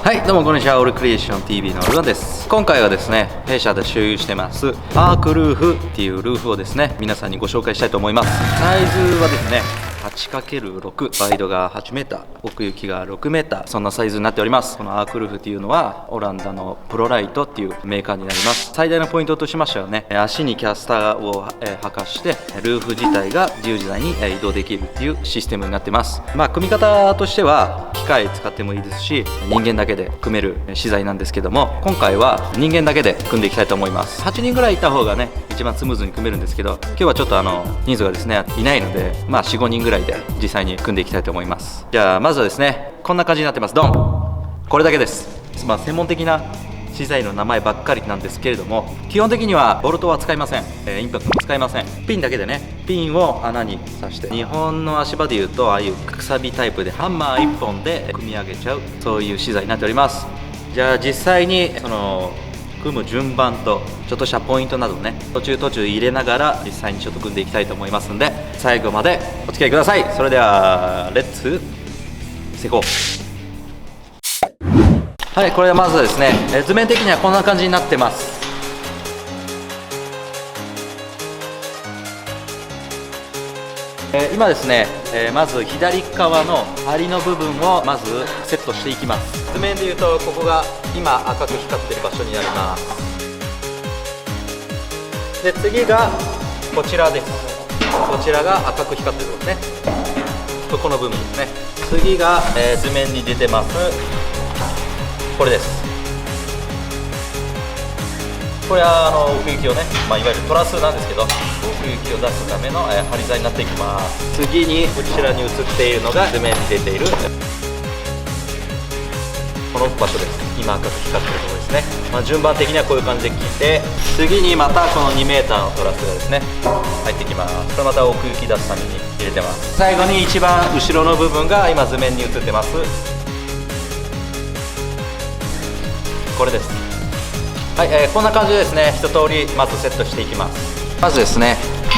はい、どうもこんにちは。オールクリエーション TV のルアンです。今回はですね、弊社で所有してますアークルーフっていうルーフをですね、皆さんにご紹介したいと思います。サイズはですね、8×6、ワイドが 8m、奥行きが 6m、そんなサイズになっております。このアークルーフっていうのはオランダのプロライトっていうメーカーになります。最大のポイントとしましてはね、足にキャスターを履かしてルーフ自体が自由自在に移動できるっていうシステムになってます。組み方としては機械使ってもいいですし、人間だけで組める資材なんですけども、今回は人間だけで組んでいきたいと思います。8人ぐらいいた方がね、一番スムーズに組めるんですけど、今日はちょっと人数がですねいないので、4、5人ぐらいで実際に組んでいきたいと思います。じゃあまずはですね、こんな感じになってます。ドン、これだけです。専門的な資材の名前ばっかりなんですけれども、基本的にはボルトは使いません。インパクトも使いません。ピンだけでね、ピンを穴に刺して、日本の足場でいうとああいうくさびタイプでハンマー1本で組み上げちゃう、そういう資材になっております。じゃあ実際に組む順番とちょっとしたポイントなどね、途中入れながら実際にちょっと組んでいきたいと思いますんで、最後までお付き合いください。それではレッツ成功。はい、これでまずですね、図面的にはこんな感じになってます。今ですね、まず左側の梁の部分をまずセットしていきます。図面でいうとここが今赤く光ってる場所になります。で次がこちらです。こちらが赤く光ってるところですね。この部分ですね。次が、図面に出てますこれです。これは奥行きをね、いわゆるトラスなんですけど、奥行きを出すための張り材になっていきます。次にこちらに映っているのが図面に出ているこの場所です。今赤く光っているところですね。順番的にはこういう感じで切って、次にまたこの 2m のトラスがですね入ってきます。これまた奥行き出すために入れてます。最後に一番後ろの部分が今図面に映ってますこれです。はい、こんな感じでですね、一通りまずセットしていきます。まずですね、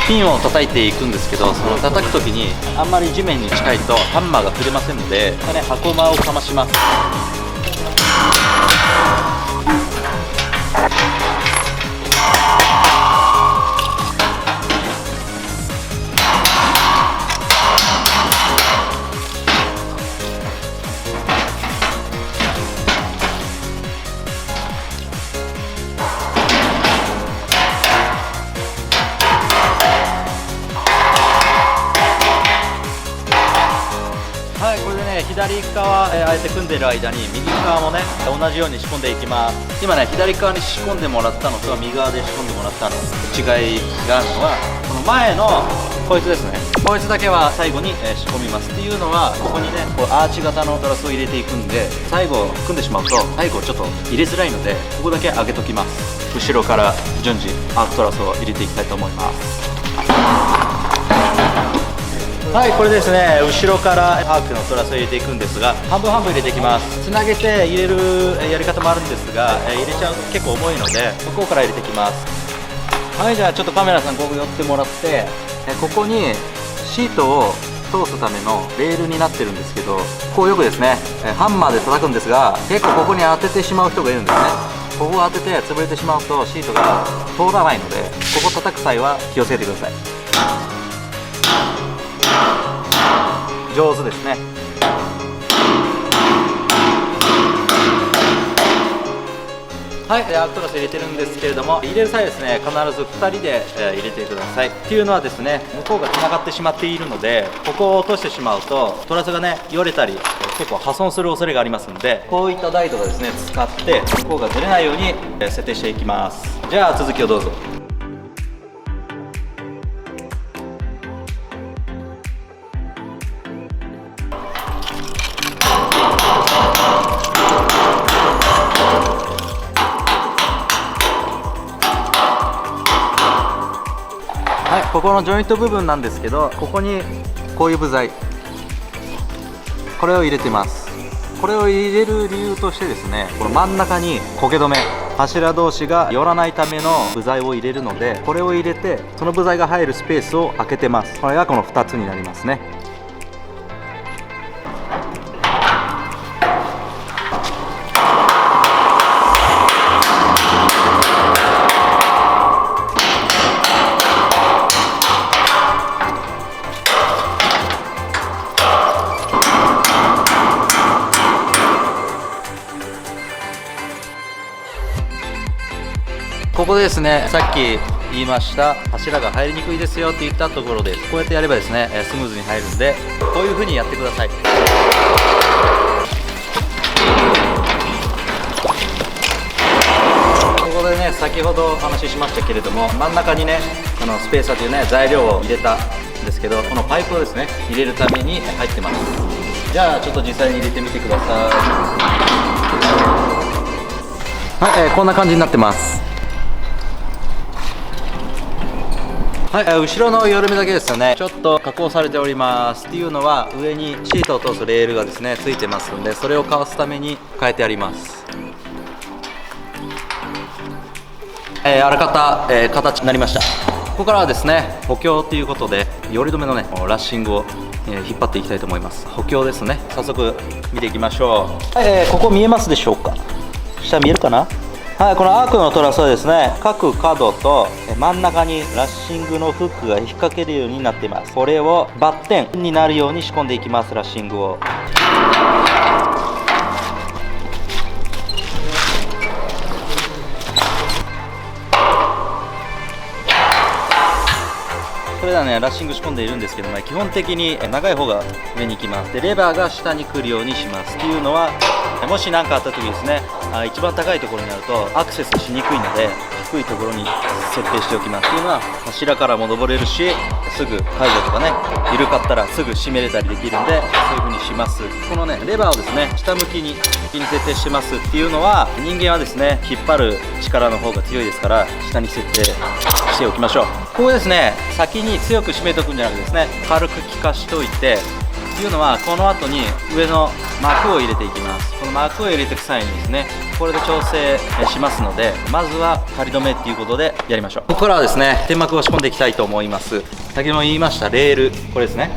ピンを叩いていくんですけど、その叩く時にあんまり地面に近いとハンマーが振れませんので、箱間をかまします。はい、これでね、左側、あえて組んでる間に右側もね同じように仕込んでいきます。今ね、左側に仕込んでもらったのと右側で仕込んでもらったの違いがあるのは、この前のこいつですね。こいつだけは最後に、仕込みます。っていうのは、ここにねこうアーチ型のトラスを入れていくんで、最後組んでしまうと最後ちょっと入れづらいので、ここだけ上げときます。後ろから順次アークトラスを入れていきたいと思います。はい、これですね、後ろからアークのトラスを入れていくんですが、半分半分入れていきます。つなげて入れるやり方もあるんですが、入れちゃうと結構重いので、向こうから入れていきます。はい、じゃあちょっとカメラさんここ寄ってもらって、ここにシートを通すためのレールになってるんですけど、こうよくですねハンマーで叩くんですが、結構ここに当ててしまう人がいるんですね。ここを当てて潰れてしまうとシートが通らないので、ここ叩く際は気をつけてください。上手ですね。はい、アークトラス入れてるんですけれども、入れる際ですね、必ず2人で入れてください。っていうのはですね、向こうがつながってしまっているので、ここを落としてしまうとトラスがねよれたり結構破損する恐れがありますので、こういった台とかですね使って向こうがずれないように設定していきます。じゃあ続きをどうぞ。はい、ここのジョイント部分なんですけど、ここにこういう部材、これを入れてます。これを入れる理由としてですね、この真ん中に焦げ止め、柱同士が寄らないための部材を入れるので、これを入れてその部材が入るスペースを空けてます。これがこの2つになりますね。ここでですね、さっき言いました柱が入りにくいですよって言ったところで、こうやってやればですねスムーズに入るんで、こういう風にやってください。ここでね、先ほどお話ししましたけれども、真ん中にねスペーサーというね材料を入れたんですけど、このパイプをですね入れるために入ってます。じゃあちょっと実際に入れてみてください。はい、こんな感じになってます。はい、後ろの緩みだけですよね、ちょっと加工されておりますっていうのは、上にシートを通すレールがですねついてますんで、それをかわすために変えてあります。あらかた、形になりました。ここからはですね補強ということで、より止めのねラッシングを、引っ張っていきたいと思います。補強ですね。早速見ていきましょう。はい、ここ見えますでしょうか。下見えるかな。はい、このアークのトラスはですね、各角と真ん中にラッシングのフックが引っ掛けるようになっています。これをバッテンになるように仕込んでいきます。ラッシングをそれではね、ラッシング仕込んでいるんですけども、基本的に長い方が上に行きます。でレバーが下に来るようにします。っていうのは、もし何かあった時ですね、一番高いところになるとアクセスしにくいので、低いところに設定しておきます。っていうのは、柱からも登れるし、すぐ解除とかね、緩かったらすぐ閉めれたりできるんで、そういう風にします。このねレバーをですね下向きに設定してますっていうのは、人間はですね引っ張る力の方が強いですから、下に設定しておきましょう。ここですね、先に強く締めとくんじゃなくてですね、軽く効かしといてっていうのは、この後に上の膜を入れていきます。この膜を入れていく際にですね、これで調整しますので、まずは仮止めっていうことでやりましょう。ここからはですね天膜を仕込んでいきたいと思います。先ほども言いましたレール、これですね。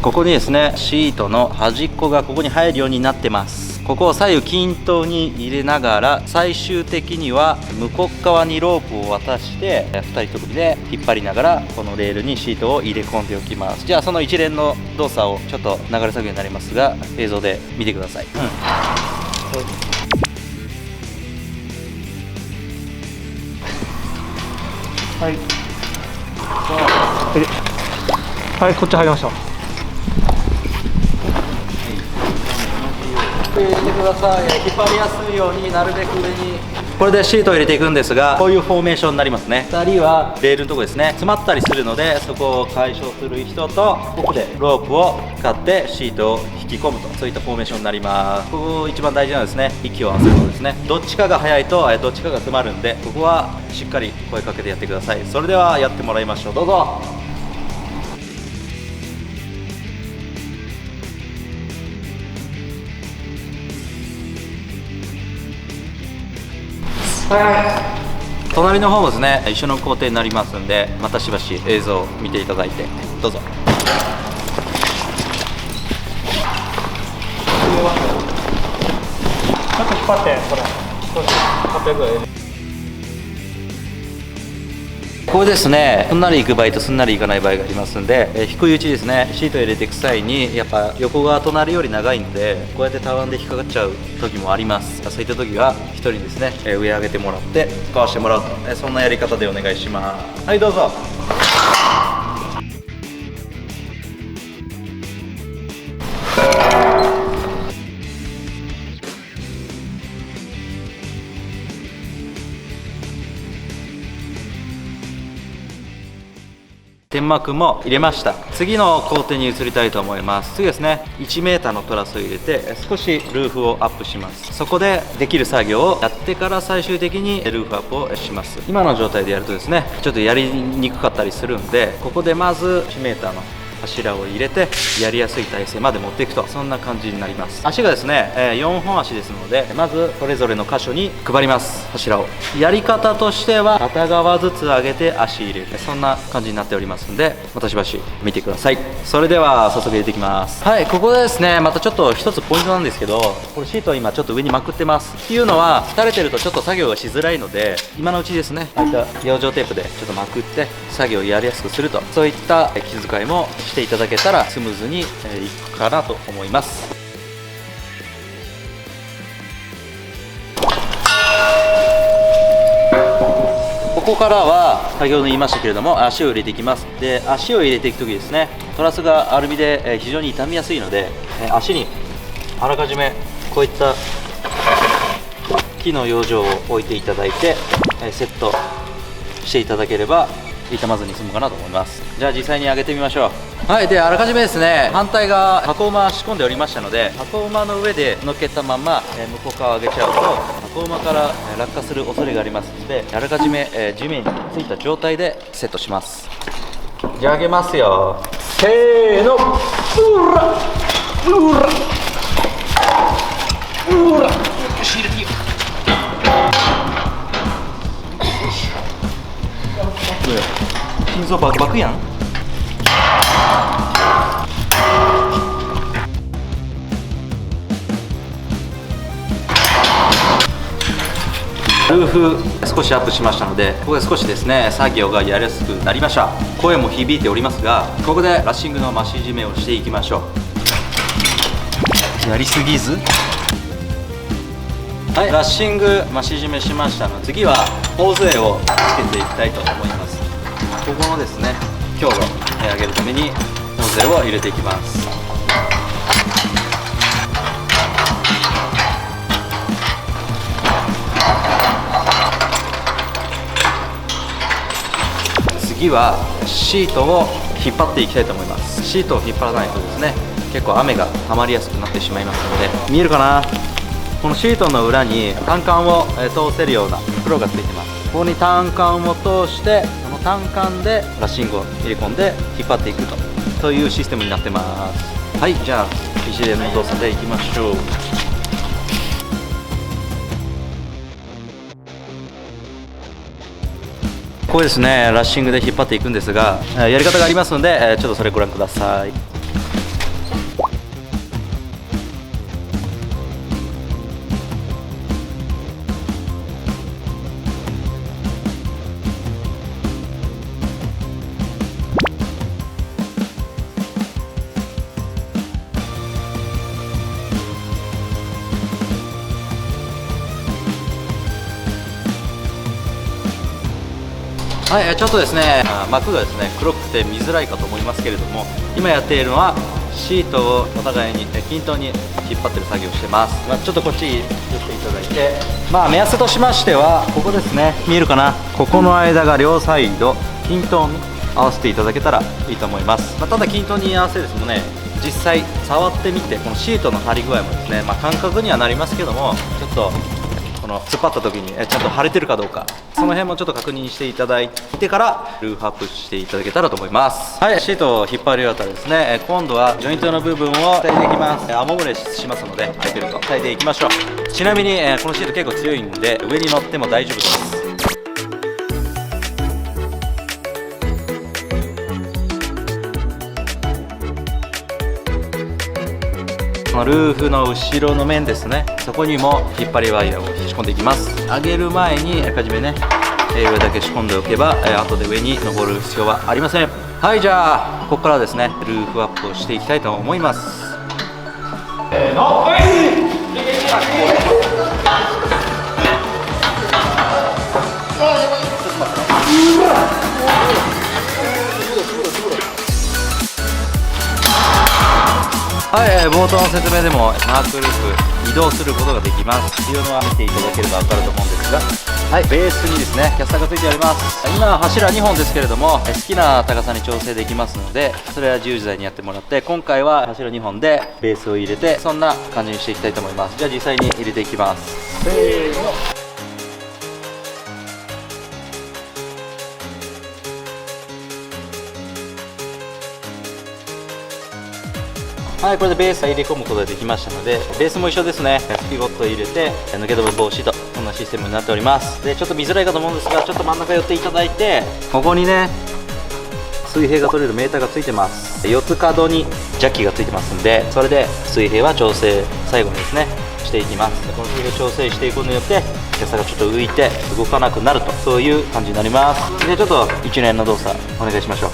ここにですねシートの端っこがここに入るようになってます。ここを左右均等に入れながら、最終的には向こう側にロープを渡して2人ともで引っ張りながら、このレールにシートを入れ込んでおきます。じゃあその一連の動作をちょっと流れ作業になりますが、映像で見てください。はいはい、こっち入りました。入れてください。引っ張りやすいようになるべく上に、これでシートを入れていくんですが、こういうフォーメーションになりますね。2人はレールのとこですね詰まったりするので、そこを解消する人と、ここでロープを使ってシートを引き込むと、そういったフォーメーションになります。ここ一番大事なのですね、息を合わせることですね。どっちかが速いとどっちかが詰まるんで、ここはしっかり声かけてやってください。それではやってもらいましょう。どうぞ。隣の方もですね一緒の工程になりますんで、またしばし映像を見ていただいてどうぞ。ちょっと引っ張って、これ800ぐらい。これですね、すんなりいく場合とすんなりいかない場合がありますんで、低いうちですねシートを入れていく際に、やっぱ横が隣より長いんで、こうやってたわんで引っかかっちゃう時もあります。そういった時は1人ですね上上げてもらって使わしてもらうと、そんなやり方でお願いします。はい、どうぞ。天幕も入れました。次の工程に移りたいと思います。次ですね、1mのトラスを入れて少しルーフをアップします。そこでできる作業をやってから、最終的にルーフアップをします。今の状態でやるとですねちょっとやりにくかったりするんで、ここでまず 1m の柱を入れてやりやすい体勢まで持っていくと、そんな感じになります。足がですね4本足ですので、まずそれぞれの箇所に配ります。柱をやり方としては片側ずつ上げて足入れる、そんな感じになっておりますので、またしばし見てください。それでは早速入れていきます。はい、ここでですねまたちょっと一つポイントなんですけど、これシートを今ちょっと上にまくってます。っていうのは、垂れてるとちょっと作業がしづらいので、今のうちですねこういった養生テープでちょっとまくって作業をやりやすくすると、そういった気遣いもしていただけたらスムーズにいくかなと思います。こからは先ほど言いましたけれども、足を入れていきます。で、足を入れていく時ですね、トラスがアルミで非常に傷みやすいので、足にあらかじめこういった木の養生を置いていただいて、セットしていただければ傷まずに済むかなと思います。じゃあ実際に上げてみましょう。はい、であらかじめですね、反対側箱馬仕込んでおりましたので、箱馬の上で乗っけたまま向こう側を上げちゃうと箱馬から落下する恐れがありますので、あらかじめ地面についた状態でセットします。じゃあ上げますよ。せーの、うらうらうら、よし入れていいよ。心臓バクバクやん。ルーフ少しアップしましたので、ここで少しですね作業がやりやすくなりました。声も響いておりますが、ここでラッシングの増し締めをしていきましょう。やりすぎず。はい、ラッシング増し締めしましたので、次はホース絵をつけていきたいと思います。ここのですね強度を上げるためにホース絵を入れていきます。次はシートを引っ張っていきたいと思います。シートを引っ張らないとですね、結構雨が溜まりやすくなってしまいますので、見えるかな、このシートの裏に単管を通せるような袋がついてます。ここに単管を通して、その単管でラッシングを入れ込んで引っ張っていくというシステムになってます。はい、じゃあ一連の動作でいきましょう。これですね、ラッシングで引っ張っていくんですが、やり方がありますので、ちょっとそれご覧ください。はい、ちょっとですね、膜がですね黒くて見づらいかと思いますけれども、今やっているのはシートをお互いに均等に引っ張ってる作業をしてます。ちょっとこっち寄っていただいて、目安としましてはここですね、見えるかな、ここの間が両サイド均等に合わせていただけたらいいと思います。ただ均等に合わせですもね、実際触ってみてこのシートの張り具合もですね、感覚にはなりますけども、ちょっとこの突っ張った時にちゃんと腫れてるかどうか、その辺もちょっと確認していただいてからルーフアップしていただけたらと思います。はい、シートを引っ張り終わったらですね、今度はジョイントの部分を鍛えていきます。雨漏れしますのでベルト鍛えていきましょう。ちなみにこのシート結構強いんで上に乗っても大丈夫です。このルーフの後ろの面ですね、そこにも引っ張りワイヤーを仕込んでいきます。上げる前にあらかじめね上だけ仕込んでおけば後で上に登る必要はありません。はい、じゃあここからですねルーフアップをしていきたいと思います。せーの、はい、はい、冒頭の説明でもマークループ移動することができます。っていうのは見ていただければ分かると思うんですが、はい、ベースにですねキャスターがついております。今は柱2本ですけれども、好きな高さに調整できますので、それは自由自在にやってもらって、今回は柱2本でベースを入れてそんな感じにしていきたいと思います。じゃあ実際に入れていきます。せーの、はい、これでベースを入れ込むことができましたので、ベースも一緒ですね。スピゴットを入れて抜け飛ぶ防止と、こんなシステムになっております。でちょっと見づらいかと思うんですが、ちょっと真ん中寄っていただいて、ここにね水平が取れるメーターがついてます。4つ角にジャッキがついてますんで、それで水平は調整最後にですねしていきます。この水平調整していくことによってキャスターがちょっと浮いて動かなくなると、そういう感じになります。でちょっと一連の動作お願いしましょう。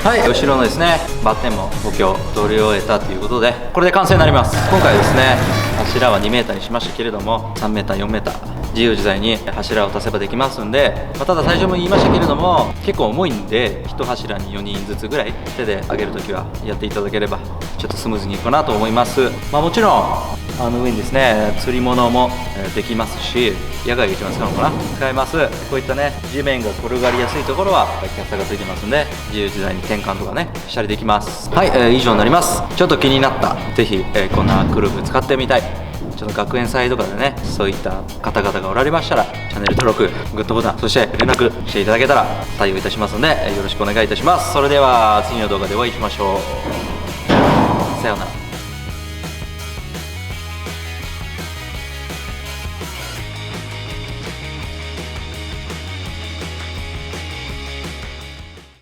はい、後ろのですねバッテンも補強取り終えたということで、これで完成になります。今回ですね柱は 2m にしましたけれども 3m、4m 自由自在に柱を足せばできますんで、ただ最初も言いましたけれども結構重いんで、1柱に4人ずつぐらい手で上げるときはやっていただければちょっとスムーズにいくかなと思います。もちろん上にですね釣り物もできますし、野外が一番使うのかな、使えます。こういったね地面が転がりやすいところはキャスターがついてますんで、自由自在に転換とかねしたりできます。はい、以上になります。ちょっと気になった、ぜひ、こんなクループ使ってみたい、ちょっと学園祭とかでねそういった方々がおられましたら、チャンネル登録、グッドボタン、そして連絡していただけたら対応いたしますので、よろしくお願いいたします。それでは次の動画でお会いしましょう。さようなら。